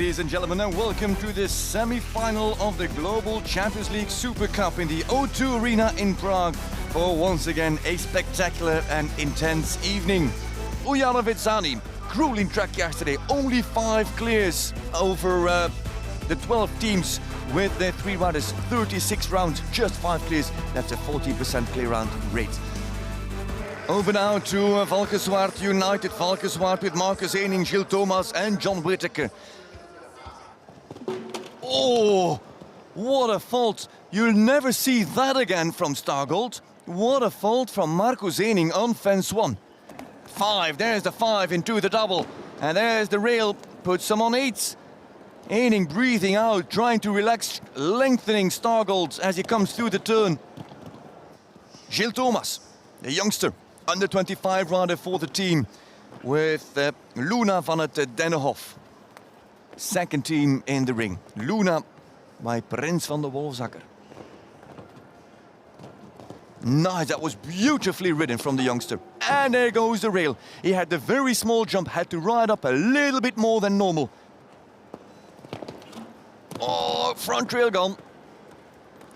Ladies and gentlemen, and welcome to the semi-final of the Global Champions League Super Cup in the O2 Arena in Prague for once again a spectacular and intense evening. Ujana Vitsani, grueling track yesterday, only 5 clears over the 12 teams with their 3 riders, 36 rounds, just 5 clears. That's a 40% clear round rate. Over now to Valkenswaard United. Valkenswaard with Marcus Ening, Gilles Thomas and John Whittaker. Oh, what a fault. You'll never see that again from Stargold. What a fault from Marcus Ening on fence 1. 5, there's the 5 into the double. And there's the rail, puts him on 8. Ening breathing out, trying to relax, lengthening Stargold as he comes through the turn. Gilles Thomas, the youngster. Under 25 rider for the team with Luna van het Dennenhof. Second team in the ring. Luna by Prins van der Wolfsacker. Nice, that was beautifully ridden from the youngster. And there goes the rail. He had the very small jump, had to ride up a little bit more than normal. Oh, front rail gone.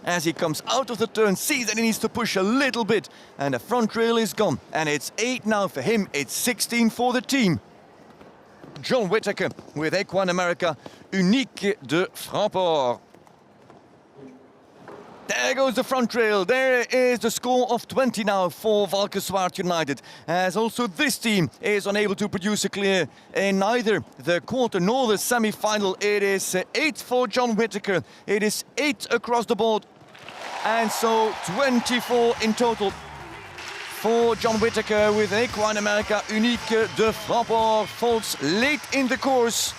As he comes out of the turn, sees that he needs to push a little bit. And the front rail is gone. And it's 8 now for him, it's 16 for the team. John Whittaker with Equine America, Unique de Frapport. There goes the front rail. There is the score of 20 now for Valkenswaard United. As also this team is unable to produce a clear in neither the quarter nor the semi-final. It is 8 for John Whittaker. It is 8 across the board. And so 24 in total for John Whittaker with Equine America, Unique de Frapport. Faults late in the course.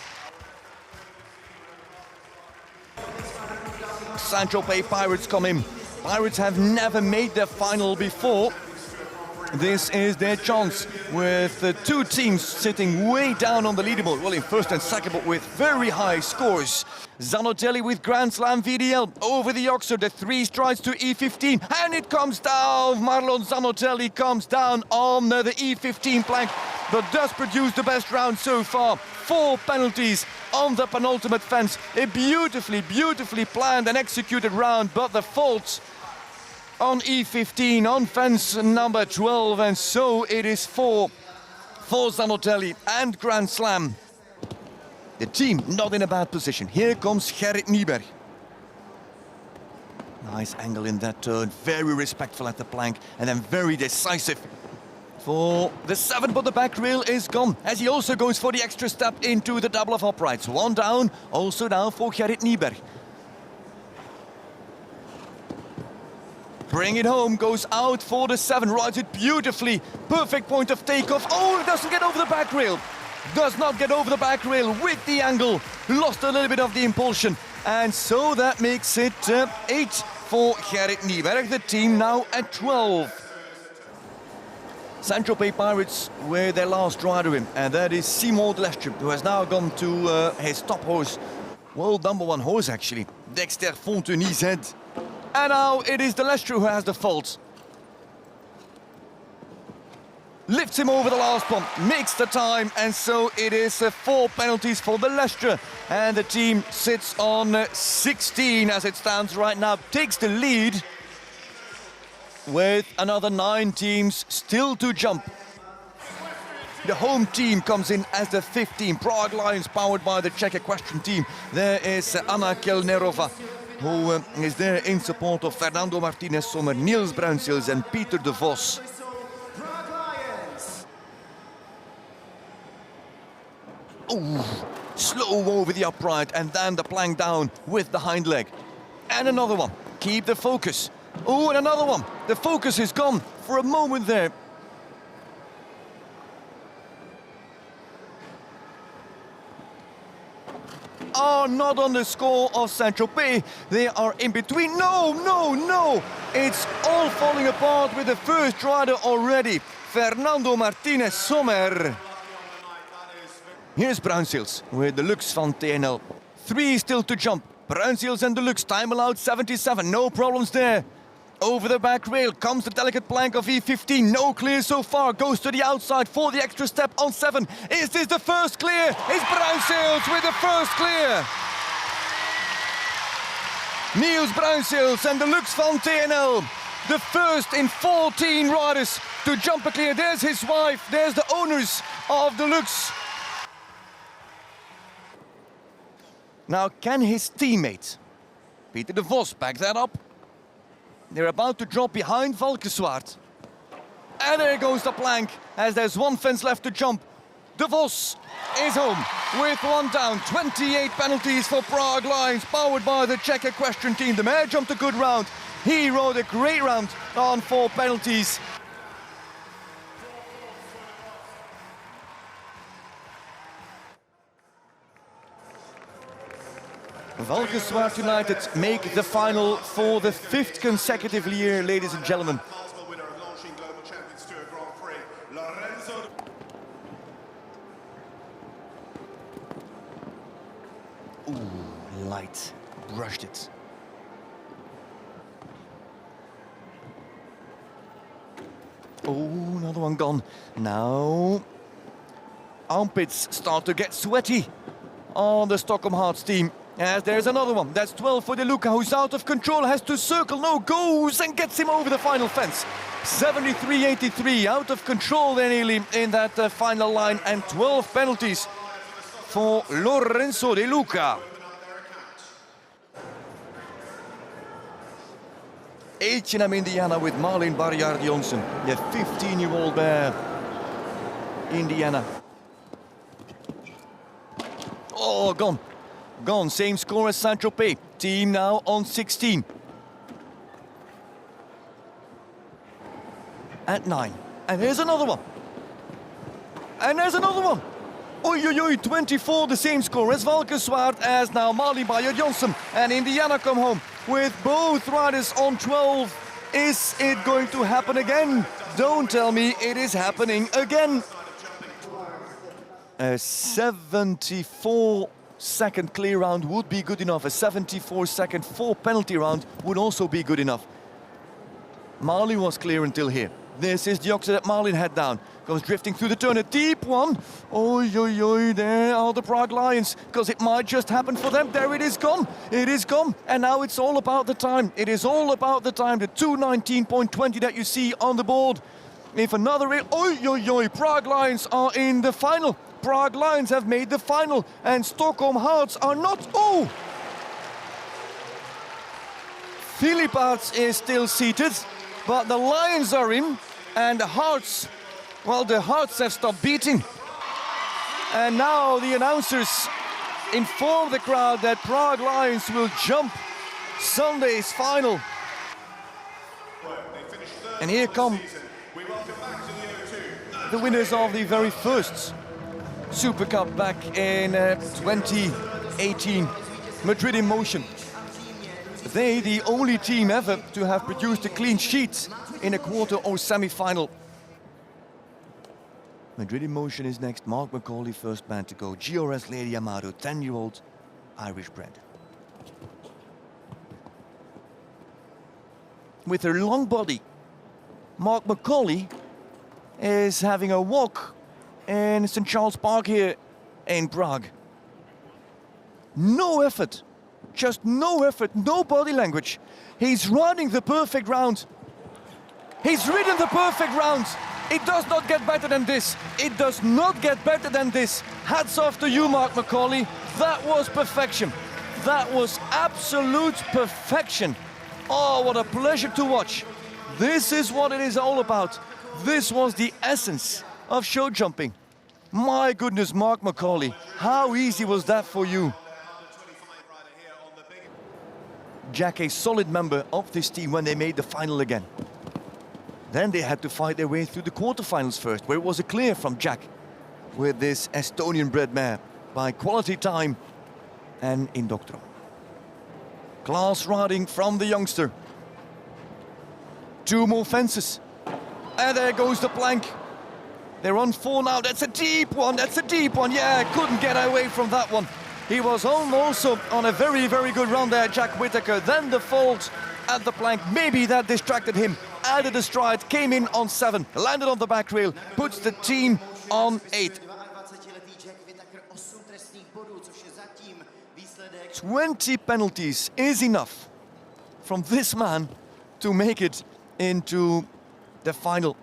Tropez Pirates come in. Pirates have never made their final before. This is their chance with the 2 teams sitting way down on the leaderboard. Well, in first and second, but with very high scores. Zanotelli with Grand Slam VDL over the Oxer. The 3 strides to E15 and it comes down. Marlon Zanotelli comes down on the E15 plank, but does produce the best round so far. 4 penalties on the penultimate fence. A beautifully planned and executed round, but the fault on E15 on fence number 12, and so it is 4 for Zanotelli and Grand Slam. The team not in a bad position. Here comes Gerrit Nieberg. Nice angle in that turn, very respectful at the plank, and then very decisive for the 7, but the back rail is gone, as he also goes for the extra step into the double of uprights. 1 down, also down for Gerrit Nieberg. Bring it home, goes out for the 7, rides it beautifully. Perfect point of takeoff. Oh, it doesn't get over the back rail. Does not get over the back rail with the angle. Lost a little bit of the impulsion. And so that makes it 8 for Gerrit Nieberg. The team now at 12. Tropez Pirates with their last rider in, and that is Simon de Lestre, who has now gone to his top horse. Well, number 1 horse actually, Dexter Fontenay-Z. And now it is de Lestre who has the fault. Lifts him over the last pump, makes the time, and so it is 4 penalties for de Lestre. And the team sits on 16 as it stands right now, takes the lead with another 9 teams still to jump. The home team comes in as the 15, Prague Lions, powered by the Czech equestrian team. There is Anna Kelnerova, who is there in support of Fernando Martinez Sommer, Niels Bruinsels and Peter de Vos. Oh, slow over the upright and then the plank down with the hind leg. And another one, keep the focus. Oh, and another one, the focus is gone for a moment there. Are not on the score of Saint-Tropez. They are in between. No! It's all falling apart with the first rider already. Fernando Martinez Sommer. Here's Bruinsels with the Lux van TNL. 3 still to jump. Bruinsels and the Lux, time allowed 77. No problems there. Over the back rail comes the delicate plank of E15. No clear so far. Goes to the outside for the extra step on 7. Is this the first clear? It's Bruinseels with the first clear. Niels Bruinseels and the Lux van TNL. The first in 14 riders to jump a clear. There's his wife. There's the owners of the Lux. Now can his teammate Peter de Vos back that up? They're about to drop behind Valkenswaard. And there goes the plank as there's one fence left to jump. De Vos is home with one down. 28 penalties for Prague Lions, powered by the Czech equestrian team. The mare jumped a good round. He rode a great round on 4 penalties. Valkenswaard United make the final for the 5th consecutive year, ladies and gentlemen. Ooh, light, brushed it. Oh, another one gone. Now, armpits start to get sweaty on the Stockholm Hearts team. As there's another one. That's 12 for De Luca, who's out of control, has to circle, no, goes and gets him over the final fence. 73-83, out of control there nearly in that final line, and 12 penalties for Lorenzo De Luca. H&M Indiana with Marlene Barriard-Jonsen, the 15-year-old bear. Indiana. Oh, gone. Gone, same score as Saint-Tropez. Team now on 16. At 9. And here's another one. And there's another one. Oi, oi, oi, 24, the same score as Valkenswaard, as now Marlene Barriard-Jonsen and Indiana come home with both riders on 12. Is it going to happen again? Don't tell me it is happening again. A 74-second clear round would be good enough. A 74-second 4 penalty round would also be good enough. Marley was clear until here. This is the oxide that Marlin had down. Goes drifting through the turn, a deep one. Oi, oi, oi, there are the Prague Lions, because it might just happen for them. There it is gone. It is gone. And now it's all about the time. It is all about the time. The 2:19.20 that you see on the board. If another... Oi, oi, oi, Prague Lions are in the final. Prague Lions have made the final. And Stockholm Hearts are not... Oh! Philipp Arts is still seated. But the Lions are in, and the Hearts, well, the Hearts have stopped beating. And now the announcers inform the crowd that Prague Lions will jump Sunday's final. And here come the winners of the very first Super Cup back in 2018, Madrid Motion. They, the only team ever to have produced a clean sheet in a quarter or semi-final. Madrid Motion is next. Mark McCauley, first man to go. GRS Lady Amado, 10-year-old Irish bred. With her long body, Mark McCauley is having a walk in St. Charles Park here in Prague. No effort. Just no effort, no body language. He's running the perfect round. He's ridden the perfect round. It does not get better than this. It does not get better than this. Hats off to you, Mark McCauley. That was perfection. That was absolute perfection. Oh, what a pleasure to watch. This is what it is all about. This was the essence of show jumping. My goodness, Mark McCauley, how easy was that for you? Jack, a solid member of this team when they made the final again. Then they had to fight their way through the quarterfinals first, where it was a clear from Jack with this Estonian-bred mare by quality time and in Doctro. Class riding from the youngster. 2 more fences. And there goes the plank. They're on 4 now. That's a deep one. That's a deep one. Yeah, couldn't get away from that one. He was home also on a very, very good run there, Jack Whittaker. Then the fault at the plank. Maybe that distracted him. Added a stride, came in on 7, landed on the back rail, puts the team on 8. 20 penalties is enough from this man to make it into the final.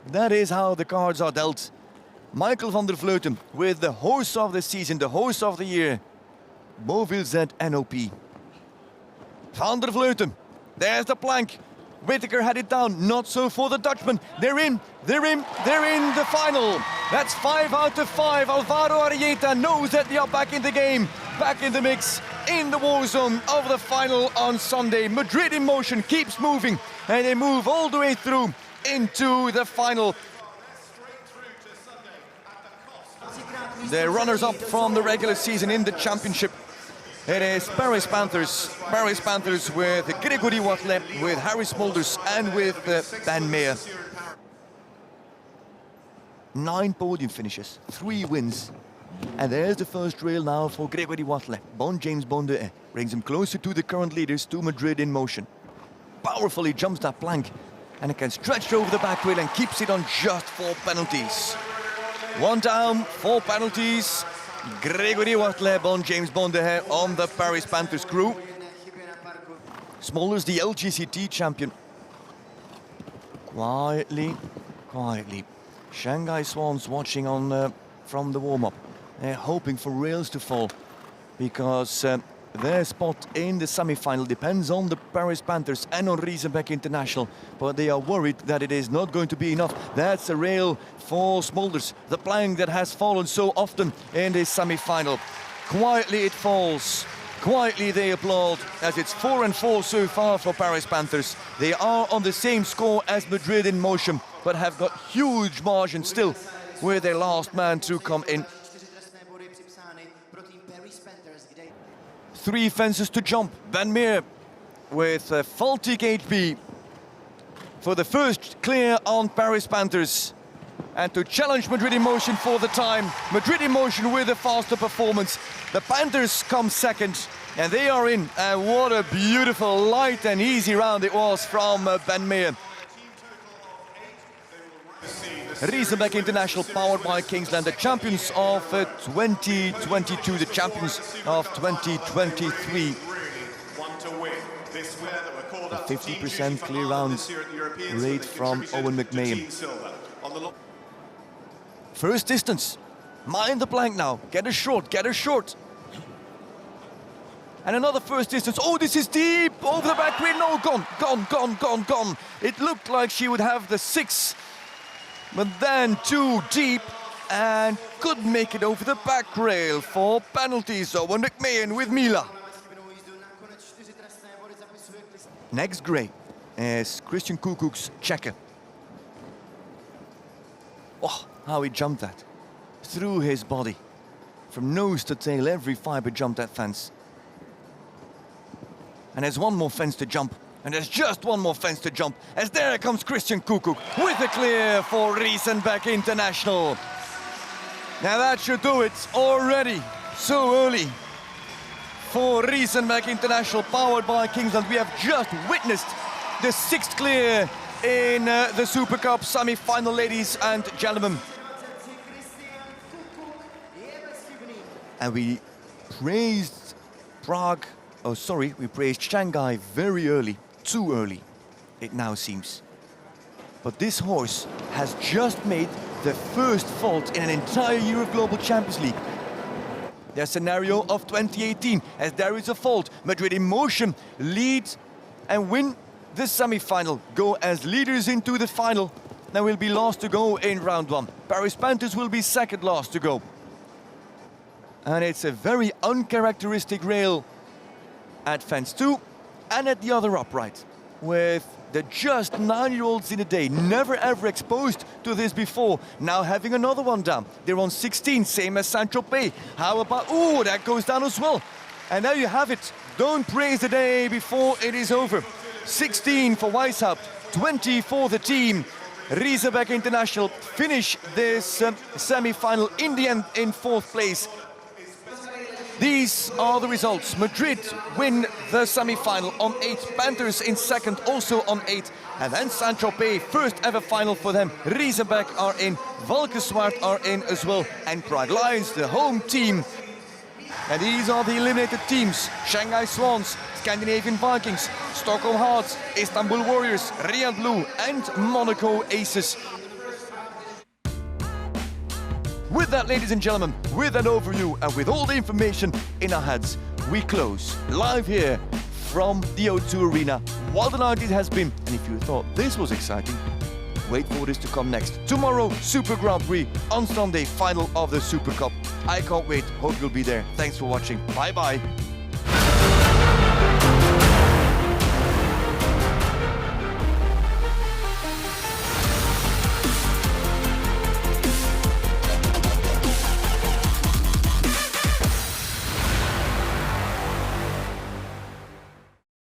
That is how the cards are dealt. Michael van der Vleuten with the horse of the season, the horse of the year, Beauville Z NOP. Van der Vleuten, there's the plank. Whittaker had it down, not so for the Dutchman. They're in the final. That's 5 out of 5. Alvaro Arrieta knows that they are back in the game, back in the mix, in the war zone of the final on Sunday. Madrid in motion keeps moving, and they move all the way through into the final. The runners-up from the regular season in the championship. It is Paris Panthers. Paris Panthers with Grégory Watley, with Harry Smulders, and with Ben Meyer. 9 podium finishes, 3 wins. And there's the first rail now for Grégory Watley. James Bonde brings him closer to the current leaders, to Madrid in motion. Powerfully jumps that plank, and it can stretch over the back rail and keeps it on just 4 penalties. 1 down, 4 penalties. Grégory Watley, James Bonde on the Paris Panthers crew. Smulders, the LGCT champion. Quietly. Shanghai Swans watching on from the warm-up. They're hoping for rails to fall, because their spot in the semi-final depends on the Paris Panthers and on Riesenbeck International, but they are worried that it is not going to be enough. That's a rail for Smulders, the plank that has fallen so often in this semi-final. Quietly it falls. Quietly they applaud, as it's 4-4 so far for Paris Panthers. They are on the same score as Madrid in motion, but have got huge margin still with their last man to come in. 3 fences to jump. Ben Meyer with a faulty HP for the first clear on Paris Panthers. And to challenge Madrid in motion for the time. Madrid in motion with a faster performance. The Panthers come second, and they are in. And what a beautiful, light and easy round it was from Ben Meyer. Riesenbeck International, powered by Kingsland, the champions of 2022, the champions of 2023. A 50% clear round rate from Owen McMahon. First distance, mind the plank now, get a short. And another first distance. Oh, this is deep, over the back rail. No, gone. It looked like she would have the 6. But then too deep, and couldn't make it over the back rail for penalties. Owen McMahon with Mila. Next grey is Christian Koekoek's checker. Oh, how he jumped that. Through his body. From nose to tail, every fibre jumped that fence. And there's one more fence to jump. And there's just one more fence to jump, as there comes Christian Koekoek with a clear for Riesenbeck International. Now that should do it already, so early. For Riesenbeck International, powered by Kingsland, we have just witnessed the 6th clear in the Super Cup semi-final, ladies and gentlemen. And we praised we praised Shanghai very early. Too early, it now seems. But this horse has just made the first fault in an entire year of Global Champions League. Their scenario of 2018, as there is a fault. Madrid in motion lead and win the semi-final, go as leaders into the final. There will be last to go in round 1. Paris Panthers will be second last to go. And it's a very uncharacteristic rail at fence 2. And at the other upright, with the just 9-year-olds in a day, never ever exposed to this before, now having another one down. They're on 16, same as Tropez. How about, oh, that goes down as well. And there you have it. Don't praise the day before it is over. 16 for Weishaupt, 20 for the team. Riesenbeck International finish this semi-final in the end in 4th place. These are the results. Madrid win the semi-final on 8. Panthers in second, also on 8. And then Saint-Tropez, first ever final for them. Riesenbeck are in, Valkenswaard are in as well. And Prague Lions, the home team. And these are the eliminated teams. Shanghai Swans, Scandinavian Vikings, Stockholm Hearts, Istanbul Warriors, Riyadh Blue and Monaco Aces. With that, ladies and gentlemen, with that overview and with all the information in our heads, we close live here from the O2 Arena. What a night it has been. And if you thought this was exciting, wait for this to come next. Tomorrow, Super Grand Prix. On Sunday, final of the Super Cup. I can't wait. Hope you'll be there. Thanks for watching. Bye-bye.